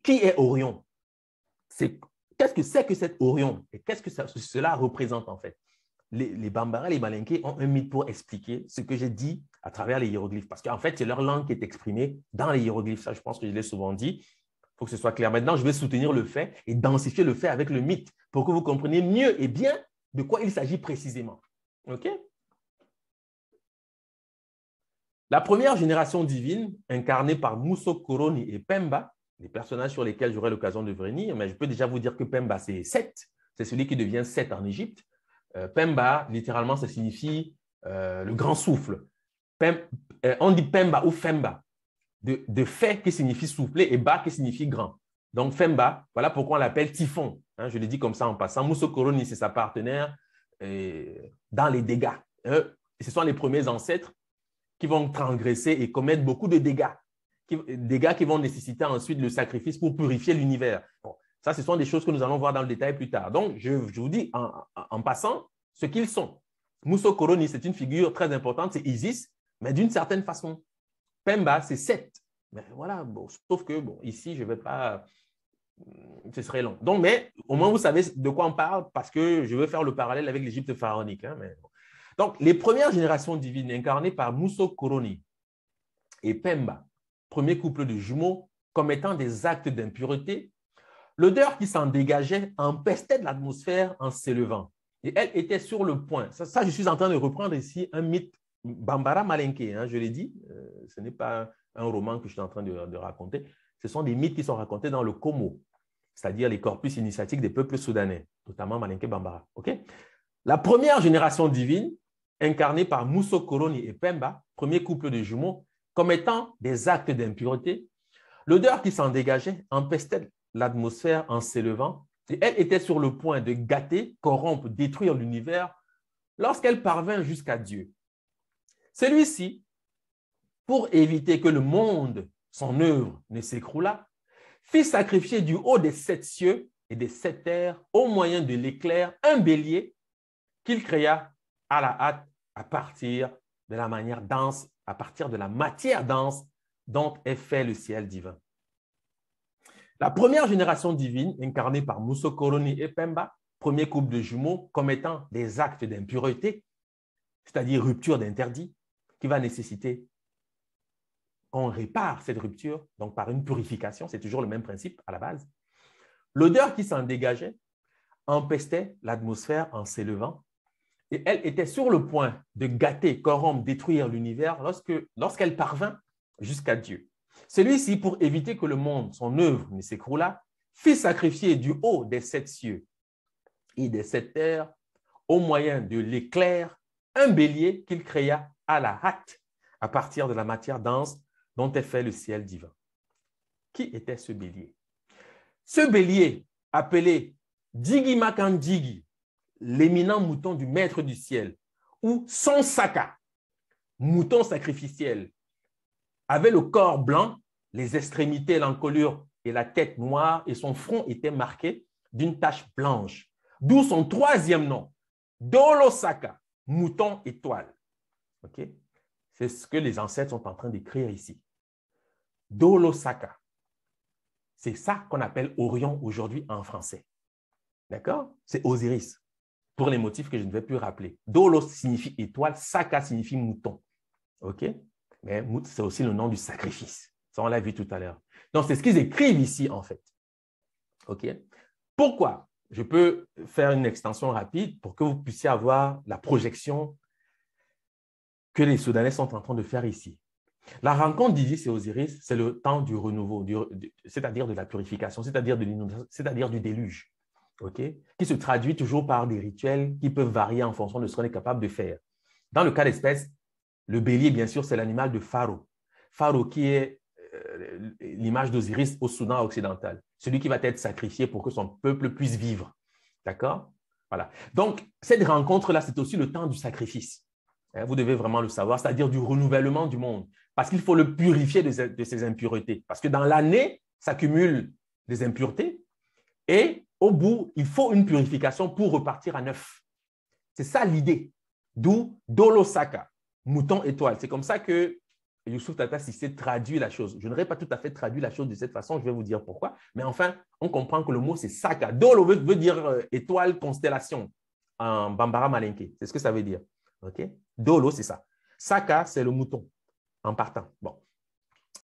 Qui est Orion? Qu'est-ce que c'est que cet Orion? Et qu'est-ce que cela représente en fait? Les Bambara, les Malinké ont un mythe pour expliquer ce que j'ai dit à travers les hiéroglyphes. Parce qu'en fait, c'est leur langue qui est exprimée dans les hiéroglyphes. Ça, je pense que je l'ai souvent dit. Il faut que ce soit clair. Maintenant, je vais soutenir le fait et densifier le fait avec le mythe pour que vous compreniez mieux et bien de quoi il s'agit précisément. OK? La première génération divine, incarnée par Muso Koroni et Pemba, les personnages sur lesquels j'aurai l'occasion de venir, mais je peux déjà vous dire que Pemba, c'est Seth, c'est celui qui devient Seth en Égypte. Pemba, littéralement, ça signifie le grand souffle. On dit Pemba ou Femba, de fait qui signifie souffler et Ba qui signifie grand. Donc, Femba, voilà pourquoi on l'appelle Typhon. Hein, je le dis comme ça en passant. Muso Koroni, c'est sa partenaire dans les dégâts. Ce sont les premiers ancêtres qui vont transgresser et commettre beaucoup de dégâts. Dégâts qui vont nécessiter ensuite le sacrifice pour purifier l'univers. Bon, ça, ce sont des choses que nous allons voir dans le détail plus tard. Donc, je vous dis en passant ce qu'ils sont. Muso Koroni, c'est une figure très importante, c'est Isis, mais d'une certaine façon. Pemba, c'est Seth. Mais voilà, bon, sauf que bon, ici, je ne vais pas... Ce serait long. Donc, mais au moins, vous savez de quoi on parle parce que je veux faire le parallèle avec l'Égypte pharaonique. Hein, mais bon. Donc, les premières générations divines incarnées par Muso Koroni et Pemba, premier couple de jumeaux, commettant des actes d'impureté, l'odeur qui s'en dégageait empestait de l'atmosphère en s'élevant. Et elle était sur le point. Ça, je suis en train de reprendre ici un mythe Bambara Malinké, hein, je l'ai dit. Ce n'est pas un roman que je suis en train de raconter. Ce sont des mythes qui sont racontés dans le Komo, c'est-à-dire les corpus initiatiques des peuples soudanais, notamment Malinké Bambara. Okay? La première génération divine, incarnée par Muso Koroni et Pemba, premier couple de jumeaux, commettant des actes d'impureté, l'odeur qui s'en dégageait empestait l'atmosphère en s'élevant et elle était sur le point de gâter, corrompre, détruire l'univers lorsqu'elle parvint jusqu'à Dieu. Celui-ci, pour éviter que le monde, son œuvre, ne s'écroulât, fit sacrifier du haut des 7 cieux et des 7 terres, au moyen de l'éclair, un bélier qu'il créa à la hâte à partir de la manière dense, à partir de la matière dense dont est fait le ciel divin. La première génération divine, incarnée par Muso Koroni et Pemba, premier couple de jumeaux commettant des actes d'impureté, c'est-à-dire rupture d'interdit, qui va nécessiter qu'on répare cette rupture, donc par une purification, c'est toujours le même principe à la base. L'odeur qui s'en dégageait empestait l'atmosphère en s'élevant et elle était sur le point de gâter, corrompre, détruire l'univers lorsqu'elle parvint jusqu'à Dieu. Celui-ci, pour éviter que le monde, son œuvre, ne s'écroulât, fit sacrifier du haut des 7 cieux et des 7 terres, au moyen de l'éclair, un bélier qu'il créa à la hâte à partir de la matière dense dont est fait le ciel divin. Qui était ce bélier? Ce bélier, appelé Digi Makandigi, l'éminent mouton du maître du ciel, ou son saka, mouton sacrificiel, avait le corps blanc, les extrémités, l'encolure et la tête noire, et son front était marqué d'une tache blanche. D'où son troisième nom, Dolosaka, mouton étoile. Okay? C'est ce que les ancêtres sont en train d'écrire ici. Dolosaka. C'est ça qu'on appelle Orion aujourd'hui en français. D'accord? C'est Osiris, pour les motifs que je ne vais plus rappeler. Dolos signifie étoile, Saka signifie mouton. OK? Mais c'est aussi le nom du sacrifice. Ça, on l'a vu tout à l'heure. Donc, c'est ce qu'ils écrivent ici, en fait. OK? Pourquoi? Je peux faire une extension rapide pour que vous puissiez avoir la projection que les Soudanais sont en train de faire ici. La rencontre d'Isis et Osiris, c'est le temps du renouveau, c'est-à-dire de la purification, c'est-à-dire de l'inondation, c'est-à-dire du déluge, okay? Qui se traduit toujours par des rituels qui peuvent varier en fonction de ce qu'on est capable de faire. Dans le cas d'espèce, le bélier, bien sûr, c'est l'animal de Pharaon. Pharaon qui est l'image d'Osiris au Soudan occidental, celui qui va être sacrifié pour que son peuple puisse vivre. D'accord? Voilà. Donc, cette rencontre-là, c'est aussi le temps du sacrifice. Vous devez vraiment le savoir, c'est-à-dire du renouvellement du monde. Parce qu'il faut le purifier de ses impuretés. Parce que dans l'année, s'accumulent des impuretés et au bout, il faut une purification pour repartir à neuf. C'est ça l'idée. D'où Dolosaka, mouton étoile. C'est comme ça que Youssouf Tata Cissé traduit la chose. Je n'aurais pas tout à fait traduit la chose de cette façon, je vais vous dire pourquoi. Mais enfin, on comprend que le mot, c'est Saka. Dolo veut dire étoile, constellation en Bambara Malinké. C'est ce que ça veut dire. Okay? Dolo, c'est ça. Saka, c'est le mouton en partant. Bon.